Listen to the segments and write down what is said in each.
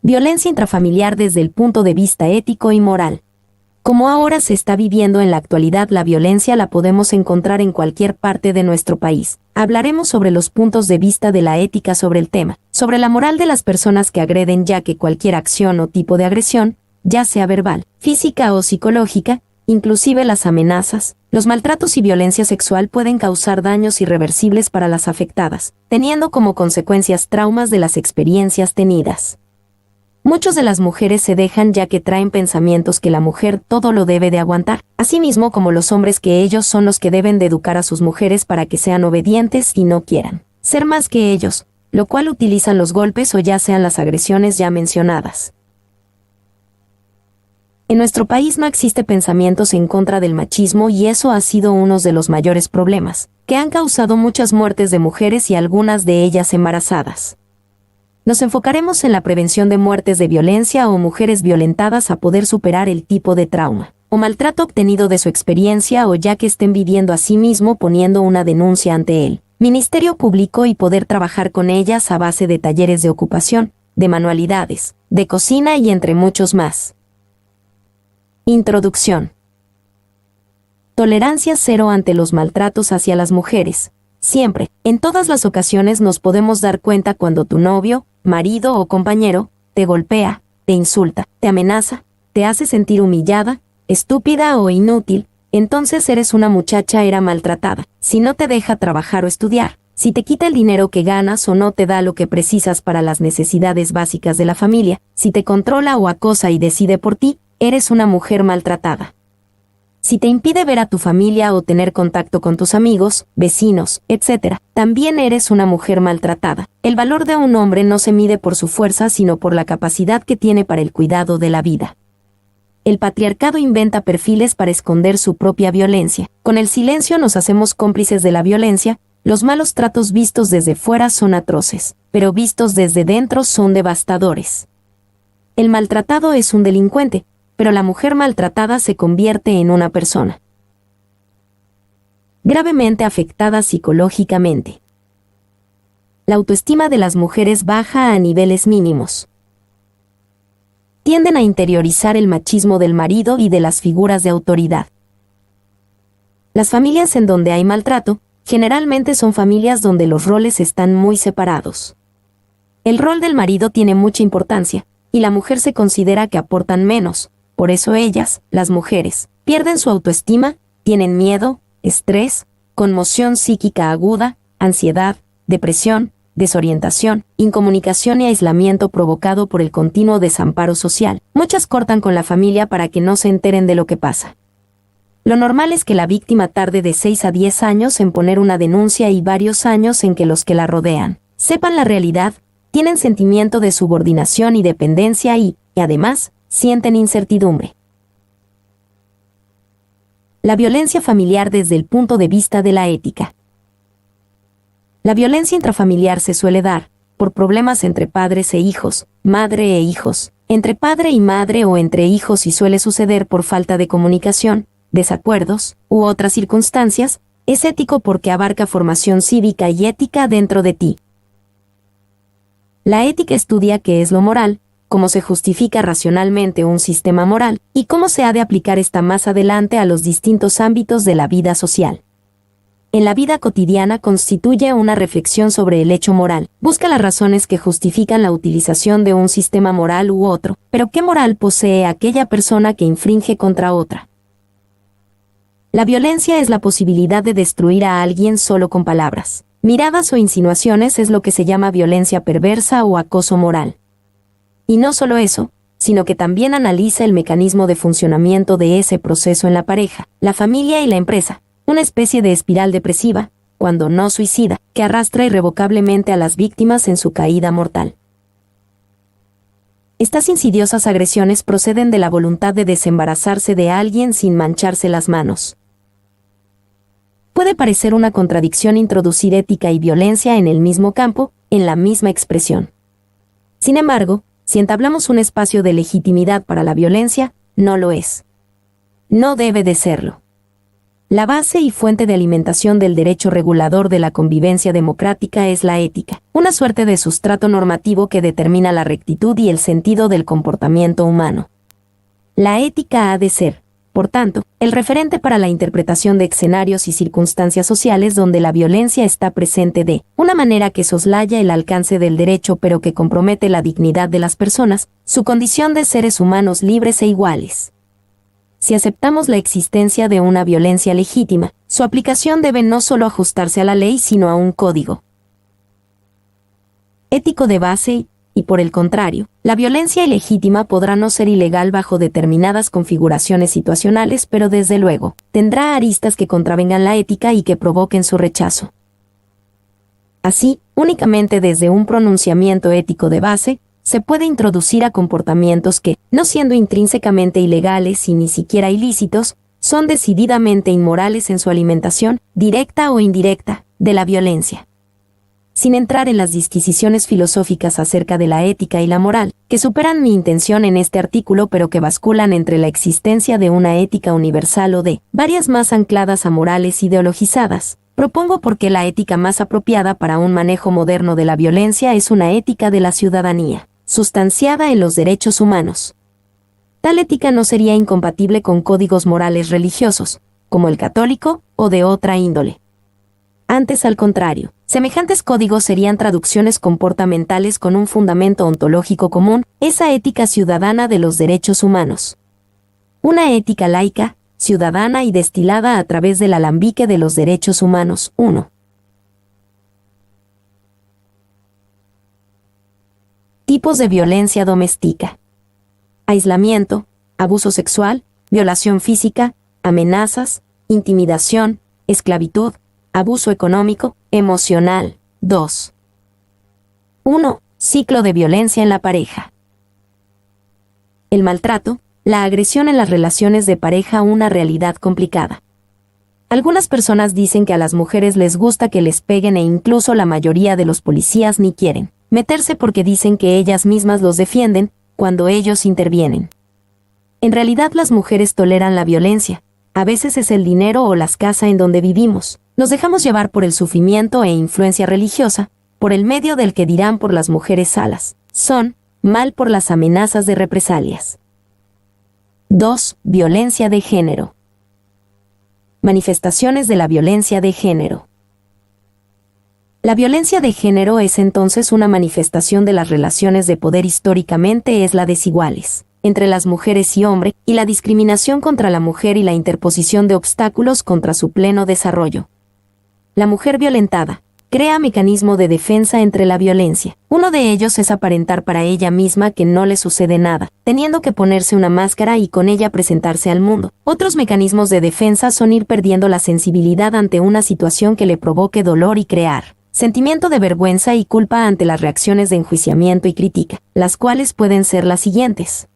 Violencia intrafamiliar desde el punto de vista ético y moral. Como ahora se está viviendo en la actualidad, la violencia la podemos encontrar en cualquier parte de nuestro país. Hablaremos sobre los puntos de vista de la ética sobre el tema, sobre la moral de las personas que agreden, ya que cualquier acción o tipo de agresión, ya sea verbal, física o psicológica, inclusive las amenazas, los maltratos y violencia sexual pueden causar daños irreversibles para las afectadas, teniendo como consecuencias traumas de las experiencias tenidas. Muchas de las mujeres se dejan ya que traen pensamientos que la mujer todo lo debe de aguantar, asimismo como los hombres que ellos son los que deben de educar a sus mujeres para que sean obedientes y no quieran ser más que ellos, lo cual utilizan los golpes o ya sean las agresiones ya mencionadas. En nuestro país no existe pensamientos en contra del machismo y eso ha sido uno de los mayores problemas, que han causado muchas muertes de mujeres y algunas de ellas embarazadas. Nos enfocaremos en la prevención de muertes de violencia o mujeres violentadas a poder superar el tipo de trauma o maltrato obtenido de su experiencia o ya que estén viviendo a sí mismo poniendo una denuncia ante el Ministerio Público y poder trabajar con ellas a base de talleres de ocupación, de manualidades, de cocina y entre muchos más. Introducción. Tolerancia cero ante los maltratos hacia las mujeres. Siempre, en todas las ocasiones nos podemos dar cuenta cuando tu novio, marido o compañero te golpea, te insulta, te amenaza, te hace sentir humillada, estúpida o inútil, entonces eres una muchacha era maltratada. Si no te deja trabajar o estudiar, si te quita el dinero que ganas o no te da lo que precisas para las necesidades básicas de la familia, si te controla o acosa y decide por ti, eres una mujer maltratada. Si te impide ver a tu familia o tener contacto con tus amigos, vecinos, etc., también eres una mujer maltratada. El valor de un hombre no se mide por su fuerza, sino por la capacidad que tiene para el cuidado de la vida. El patriarcado inventa perfiles para esconder su propia violencia. Con el silencio nos hacemos cómplices de la violencia. Los malos tratos vistos desde fuera son atroces, pero vistos desde dentro son devastadores. El maltratado es un delincuente, pero la mujer maltratada se convierte en una persona gravemente afectada psicológicamente. La autoestima de las mujeres baja a niveles mínimos. Tienden a interiorizar el machismo del marido y de las figuras de autoridad. Las familias en donde hay maltrato, generalmente son familias donde los roles están muy separados. El rol del marido tiene mucha importancia, y la mujer se considera que aportan menos. Por eso ellas, las mujeres, pierden su autoestima, tienen miedo, estrés, conmoción psíquica aguda, ansiedad, depresión, desorientación, incomunicación y aislamiento provocado por el continuo desamparo social. Muchas cortan con la familia para que no se enteren de lo que pasa. Lo normal es que la víctima tarde de 6 a 10 años en poner una denuncia y varios años en que los que la rodean sepan la realidad, tienen sentimiento de subordinación y dependencia y además, sienten incertidumbre. La violencia familiar desde el punto de vista de la ética. La violencia intrafamiliar se suele dar por problemas entre padres e hijos, madre e hijos, entre padre y madre o entre hijos y suele suceder por falta de comunicación, desacuerdos u otras circunstancias. Es ético porque abarca formación cívica y ética dentro de ti. La ética estudia qué es lo moral, cómo se justifica racionalmente un sistema moral, y cómo se ha de aplicar esta más adelante a los distintos ámbitos de la vida social. En la vida cotidiana constituye una reflexión sobre el hecho moral, busca las razones que justifican la utilización de un sistema moral u otro, pero ¿qué moral posee aquella persona que infringe contra otra? La violencia es la posibilidad de destruir a alguien solo con palabras, miradas o insinuaciones es lo que se llama violencia perversa o acoso moral. Y no solo eso, sino que también analiza el mecanismo de funcionamiento de ese proceso en la pareja, la familia y la empresa, una especie de espiral depresiva, cuando no suicida, que arrastra irrevocablemente a las víctimas en su caída mortal. Estas insidiosas agresiones proceden de la voluntad de desembarazarse de alguien sin mancharse las manos. Puede parecer una contradicción introducir ética y violencia en el mismo campo, en la misma expresión. Sin embargo, si entablamos un espacio de legitimidad para la violencia, no lo es. No debe de serlo. La base y fuente de alimentación del derecho regulador de la convivencia democrática es la ética, una suerte de sustrato normativo que determina la rectitud y el sentido del comportamiento humano. La ética ha de ser, por tanto, el referente para la interpretación de escenarios y circunstancias sociales donde la violencia está presente de una manera que soslaya el alcance del derecho pero que compromete la dignidad de las personas, su condición de seres humanos libres e iguales. Si aceptamos la existencia de una violencia legítima, su aplicación debe no solo ajustarse a la ley sino a un código ético de base y, por el contrario, la violencia ilegítima podrá no ser ilegal bajo determinadas configuraciones situacionales, pero desde luego, tendrá aristas que contravengan la ética y que provoquen su rechazo. Así, únicamente desde un pronunciamiento ético de base, se puede introducir a comportamientos que, no siendo intrínsecamente ilegales y ni siquiera ilícitos, son decididamente inmorales en su alimentación, directa o indirecta, de la violencia. Sin entrar en las disquisiciones filosóficas acerca de la ética y la moral, que superan mi intención en este artículo pero que basculan entre la existencia de una ética universal o de varias más ancladas a morales ideologizadas, propongo por qué la ética más apropiada para un manejo moderno de la violencia es una ética de la ciudadanía, sustanciada en los derechos humanos. Tal ética no sería incompatible con códigos morales religiosos, como el católico, o de otra índole. Antes, al contrario, semejantes códigos serían traducciones comportamentales con un fundamento ontológico común, esa ética ciudadana de los derechos humanos. Una ética laica, ciudadana y destilada a través del alambique de los derechos humanos. 1. Tipos de violencia doméstica. Aislamiento, abuso sexual, violación física, amenazas, intimidación, esclavitud, abuso económico, emocional. 2. 1. Ciclo de violencia en la pareja. El maltrato, la agresión en las relaciones de pareja, una realidad complicada. Algunas personas dicen que a las mujeres les gusta que les peguen e incluso la mayoría de los policías ni quieren meterse porque dicen que ellas mismas los defienden cuando ellos intervienen. En realidad las mujeres toleran la violencia, a veces es el dinero o las casas en donde vivimos. Nos dejamos llevar por el sufrimiento e influencia religiosa, por el medio del que dirán por las mujeres salas, son, mal por las amenazas de represalias. 2. Violencia de género. Manifestaciones de la violencia de género. La violencia de género es entonces una manifestación de las relaciones de poder históricamente es la desiguales entre las mujeres y hombres, y la discriminación contra la mujer y la interposición de obstáculos contra su pleno desarrollo. La mujer violentada crea mecanismo de defensa entre la violencia. Uno de ellos es aparentar para ella misma que no le sucede nada, teniendo que ponerse una máscara y con ella presentarse al mundo. Otros mecanismos de defensa son ir perdiendo la sensibilidad ante una situación que le provoque dolor y crear sentimiento de vergüenza y culpa ante las reacciones de enjuiciamiento y crítica, las cuales pueden ser las siguientes.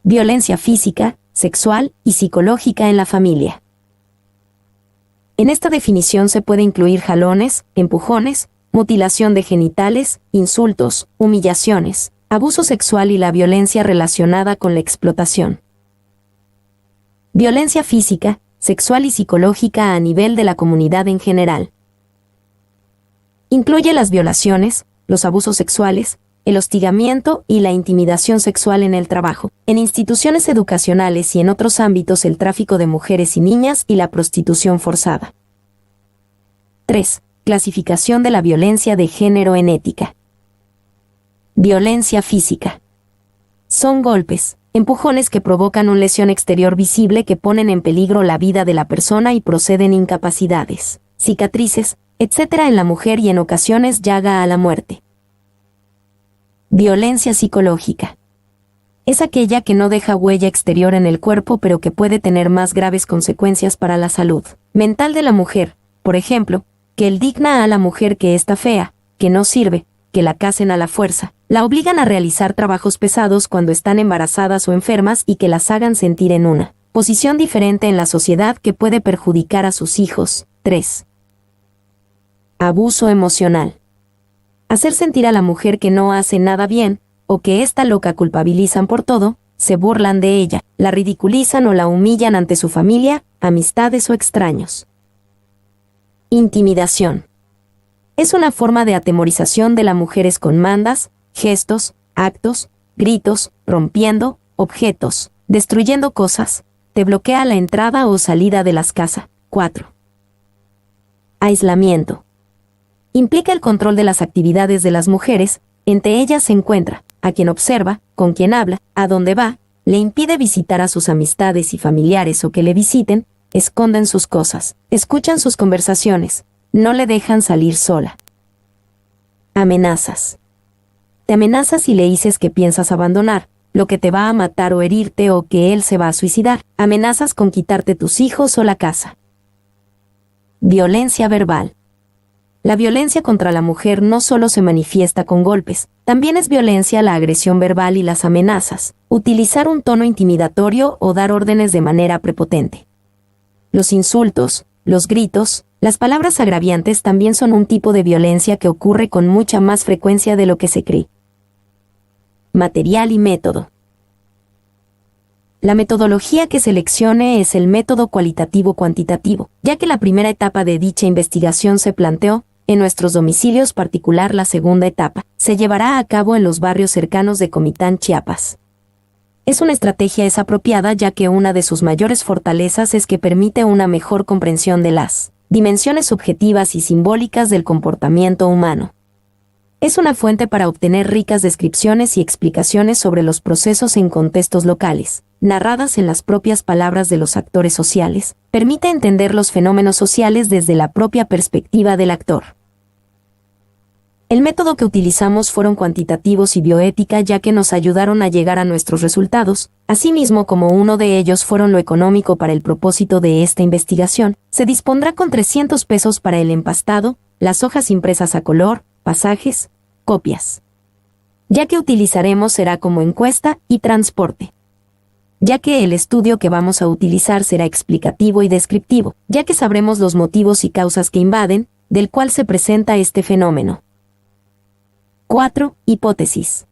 Violencia física, sexual y psicológica en la familia. En esta definición se puede incluir jalones, empujones, mutilación de genitales, insultos, humillaciones, abuso sexual y la violencia relacionada con la explotación. Violencia física, sexual y psicológica a nivel de la comunidad en general. Incluye las violaciones, los abusos sexuales, el hostigamiento y la intimidación sexual en el trabajo, en instituciones educacionales y en otros ámbitos el tráfico de mujeres y niñas y la prostitución forzada. 3. Clasificación de la violencia de género en ética. Violencia física. Son golpes, empujones que provocan una lesión exterior visible que ponen en peligro la vida de la persona y proceden incapacidades, cicatrices, etc. en la mujer y en ocasiones llaga a la muerte. Violencia psicológica. Es aquella que no deja huella exterior en el cuerpo pero que puede tener más graves consecuencias para la salud mental de la mujer, por ejemplo, que el digna a la mujer que está fea, que no sirve, que la casen a la fuerza, la obligan a realizar trabajos pesados cuando están embarazadas o enfermas y que las hagan sentir en una posición diferente en la sociedad que puede perjudicar a sus hijos. 3. Abuso emocional. Hacer sentir a la mujer que no hace nada bien, o que ésta loca culpabilizan por todo, se burlan de ella, la ridiculizan o la humillan ante su familia, amistades o extraños. Intimidación. Es una forma de atemorización de las mujeres con mandas, gestos, actos, gritos, rompiendo objetos, destruyendo cosas, te bloquea la entrada o salida de las casas. 4. Aislamiento. Implica el control de las actividades de las mujeres, entre ellas se encuentra, a quien observa, con quien habla, a dónde va, le impide visitar a sus amistades y familiares o que le visiten, esconden sus cosas, escuchan sus conversaciones, no le dejan salir sola. Amenazas. Te amenazas y le dices que piensas abandonar, lo que te va a matar o herirte o que él se va a suicidar. Amenazas con quitarte tus hijos o la casa. Violencia verbal. La violencia contra la mujer no solo se manifiesta con golpes, también es violencia la agresión verbal y las amenazas, utilizar un tono intimidatorio o dar órdenes de manera prepotente. Los insultos, los gritos, las palabras agraviantes también son un tipo de violencia que ocurre con mucha más frecuencia de lo que se cree. Material y método. La metodología que seleccione es el método cualitativo-cuantitativo, ya que la primera etapa de dicha investigación se planteó en nuestros domicilios, particular la segunda etapa se llevará a cabo en los barrios cercanos de Comitán, Chiapas. Es una estrategia apropiada ya que una de sus mayores fortalezas es que permite una mejor comprensión de las dimensiones objetivas y simbólicas del comportamiento humano. Es una fuente para obtener ricas descripciones y explicaciones sobre los procesos en contextos locales, narradas en las propias palabras de los actores sociales, permite entender los fenómenos sociales desde la propia perspectiva del actor. El método que utilizamos fueron cuantitativos y bioética ya que nos ayudaron a llegar a nuestros resultados, asimismo como uno de ellos fueron lo económico para el propósito de esta investigación, se dispondrá con 300 pesos para el empastado, las hojas impresas a color, pasajes, copias. Ya que utilizaremos será como encuesta y transporte. Ya que el estudio que vamos a utilizar será explicativo y descriptivo, ya que sabremos los motivos y causas que invaden, del cual se presenta este fenómeno. 4. Hipótesis.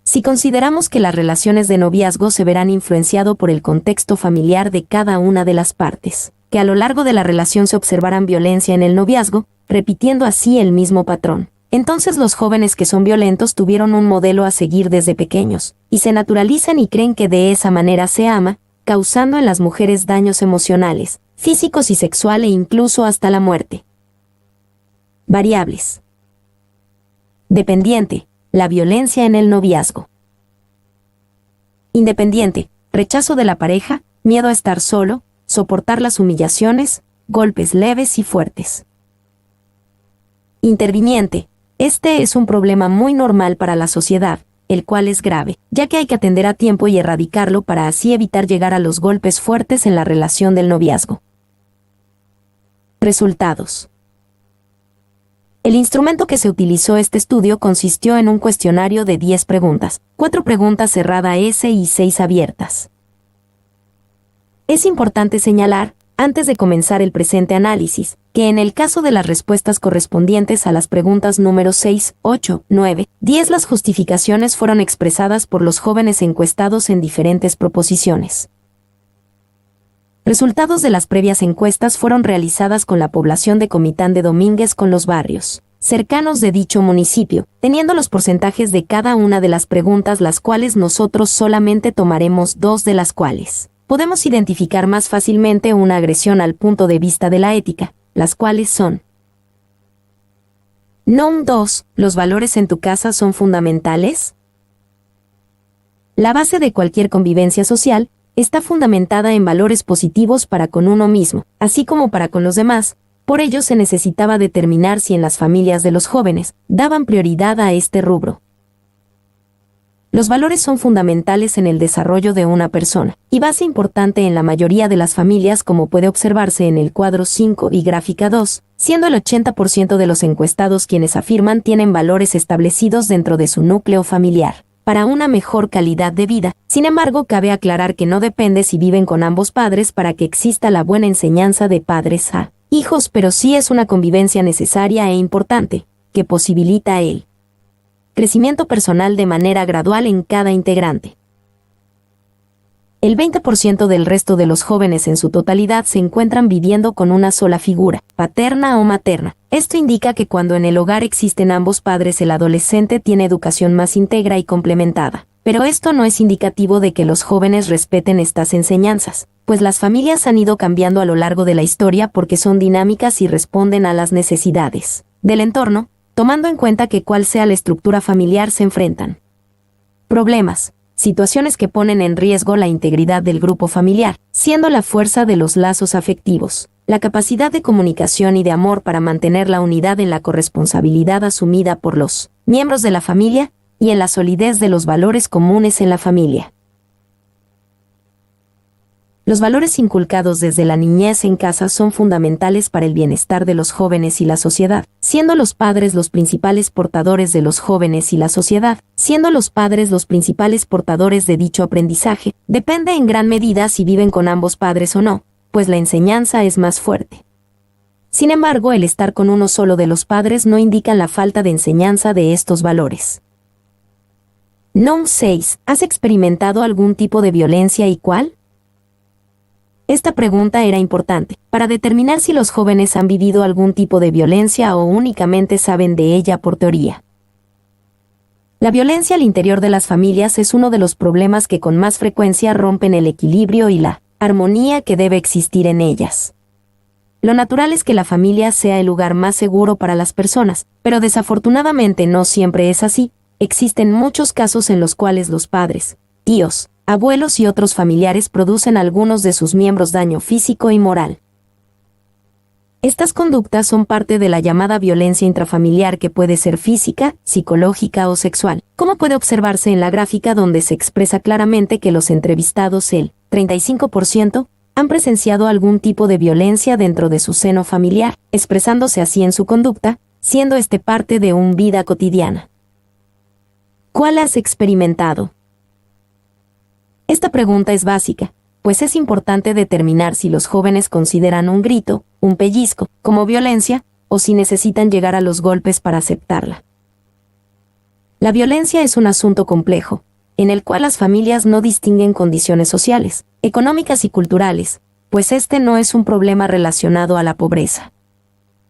Si consideramos que las relaciones de noviazgo se verán influenciado por el contexto familiar de cada una de las partes, que a lo largo de la relación se observarán violencia en el noviazgo, repitiendo así el mismo patrón. Entonces los jóvenes que son violentos tuvieron un modelo a seguir desde pequeños, y se naturalizan y creen que de esa manera se ama, causando en las mujeres daños emocionales, físicos y sexual e incluso hasta la muerte. Variables. Dependiente, la violencia en el noviazgo. Independiente, rechazo de la pareja, miedo a estar solo, soportar las humillaciones, golpes leves y fuertes. Interviniente, este es un problema muy normal para la sociedad, el cual es grave, ya que hay que atender a tiempo y erradicarlo para así evitar llegar a los golpes fuertes en la relación del noviazgo. Resultados. El instrumento que se utilizó este estudio consistió en un cuestionario de 10 preguntas, 4 preguntas cerrada S y 6 abiertas. Es importante señalar, antes de comenzar el presente análisis, que en el caso de las respuestas correspondientes a las preguntas número 6, 8, 9, 10 las justificaciones fueron expresadas por los jóvenes encuestados en diferentes proposiciones. Resultados de las previas encuestas fueron realizadas con la población de Comitán de Domínguez con los barrios cercanos de dicho municipio, teniendo los porcentajes de cada una de las preguntas, las cuales nosotros solamente tomaremos 2 de las cuales podemos identificar más fácilmente una agresión al punto de vista de la ética, las cuales son: NOM 2. ¿Los valores en tu casa son fundamentales? La base de cualquier convivencia social está fundamentada en valores positivos para con uno mismo, así como para con los demás. Por ello se necesitaba determinar si en las familias de los jóvenes daban prioridad a este rubro. Los valores son fundamentales en el desarrollo de una persona, y base importante en la mayoría de las familias, como puede observarse en el cuadro 5 y gráfica 2, siendo el 80% de los encuestados quienes afirman tienen valores establecidos dentro de su núcleo familiar para una mejor calidad de vida. Sin embargo, cabe aclarar que no depende si viven con ambos padres para que exista la buena enseñanza de padres a hijos, pero sí es una convivencia necesaria e importante, que posibilita el crecimiento personal de manera gradual en cada integrante. El 20% del resto de los jóvenes en su totalidad se encuentran viviendo con una sola figura, paterna o materna. Esto indica que cuando en el hogar existen ambos padres, el adolescente tiene educación más íntegra y complementada. Pero esto no es indicativo de que los jóvenes respeten estas enseñanzas, pues las familias han ido cambiando a lo largo de la historia porque son dinámicas y responden a las necesidades del entorno, tomando en cuenta que cual sea la estructura familiar se enfrentan problemas, situaciones que ponen en riesgo la integridad del grupo familiar, siendo la fuerza de los lazos afectivos, la capacidad de comunicación y de amor para mantener la unidad en la corresponsabilidad asumida por los miembros de la familia y en la solidez de los valores comunes en la familia. Los valores inculcados desde la niñez en casa son fundamentales para el bienestar de los jóvenes y la sociedad, siendo los padres los principales portadores de los jóvenes y la sociedad, siendo los padres los principales portadores de dicho aprendizaje. Depende en gran medida si viven con ambos padres o no, pues la enseñanza es más fuerte. Sin embargo, el estar con uno solo de los padres no indica la falta de enseñanza de estos valores. No. 6. ¿Has experimentado algún tipo de violencia y cuál? Esta pregunta era importante, para determinar si los jóvenes han vivido algún tipo de violencia o únicamente saben de ella por teoría. La violencia al interior de las familias es uno de los problemas que con más frecuencia rompen el equilibrio y la armonía que debe existir en ellas. Lo natural es que la familia sea el lugar más seguro para las personas, pero desafortunadamente no siempre es así. Existen muchos casos en los cuales los padres, tíos, abuelos y otros familiares producen a algunos de sus miembros daño físico y moral. Estas conductas son parte de la llamada violencia intrafamiliar, que puede ser física, psicológica o sexual, como puede observarse en la gráfica, donde se expresa claramente que los entrevistados, el 35%, han presenciado algún tipo de violencia dentro de su seno familiar, expresándose así en su conducta, siendo este parte de una vida cotidiana. ¿Cuál has experimentado? Esta pregunta es básica, pues es importante determinar si los jóvenes consideran un grito, un pellizco, como violencia, o si necesitan llegar a los golpes para aceptarla. La violencia es un asunto complejo, en el cual las familias no distinguen condiciones sociales, económicas y culturales, pues este no es un problema relacionado a la pobreza,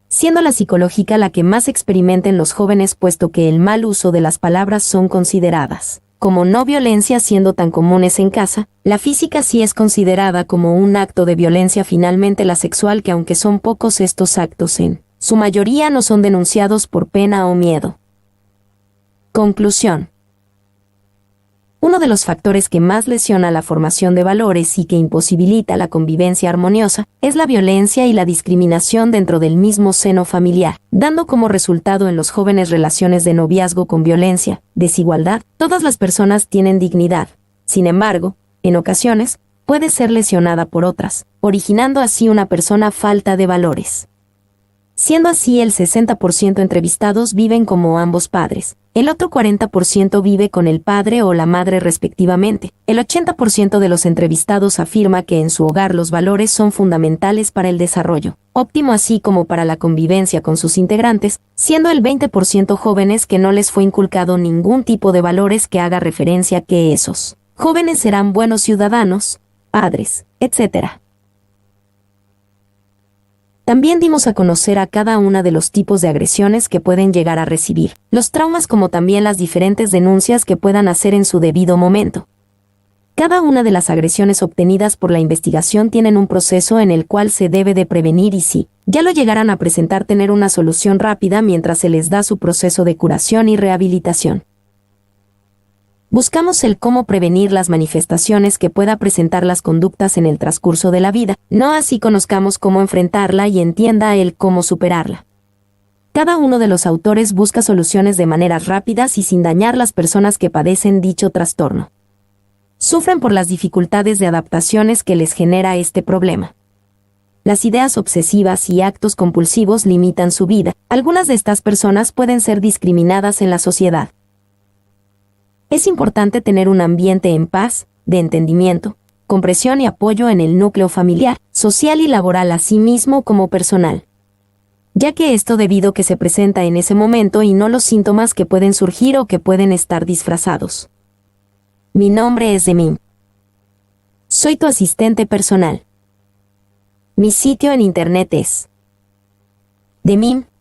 siendo la psicológica la que más experimenten los jóvenes, puesto que el mal uso de las palabras son consideradas como no violencia, siendo tan comunes en casa. La física sí es considerada como un acto de violencia. Finalmente, la sexual, que aunque son pocos estos actos, en su mayoría no son denunciados por pena o miedo. Conclusión. Uno de los factores que más lesiona la formación de valores y que imposibilita la convivencia armoniosa es la violencia y la discriminación dentro del mismo seno familiar, dando como resultado en los jóvenes relaciones de noviazgo con violencia, desigualdad. Todas las personas tienen dignidad. Sin embargo, en ocasiones, puede ser lesionada por otras, originando así una persona falta de valores. Siendo así, el 60% entrevistados viven como ambos padres, el otro 40% vive con el padre o la madre respectivamente. El 80% de los entrevistados afirma que en su hogar los valores son fundamentales para el desarrollo óptimo, así como para la convivencia con sus integrantes, siendo el 20% jóvenes que no les fue inculcado ningún tipo de valores que haga referencia a que esos jóvenes serán buenos ciudadanos, padres, etc. También dimos a conocer a cada una de los tipos de agresiones que pueden llegar a recibir, los traumas, como también las diferentes denuncias que puedan hacer en su debido momento. Cada una de las agresiones obtenidas por la investigación tienen un proceso en el cual se debe de prevenir, y si ya lo llegaran a presentar, tener una solución rápida mientras se les da su proceso de curación y rehabilitación. Buscamos el cómo prevenir las manifestaciones que pueda presentar las conductas en el transcurso de la vida, no así conozcamos cómo enfrentarla y entienda el cómo superarla. Cada uno de los autores busca soluciones de maneras rápidas y sin dañar las personas que padecen dicho trastorno. Sufren por las dificultades de adaptaciones que les genera este problema. Las ideas obsesivas y actos compulsivos limitan su vida. Algunas de estas personas pueden ser discriminadas en la sociedad. Es importante tener un ambiente en paz, de entendimiento, comprensión y apoyo en el núcleo familiar, social y laboral, así mismo como personal. ya que esto debido que se presenta en ese momento y no los síntomas que pueden surgir o que pueden estar disfrazados. Mi nombre es Demim. Soy tu asistente personal. Mi sitio en internet es demim.es.tl.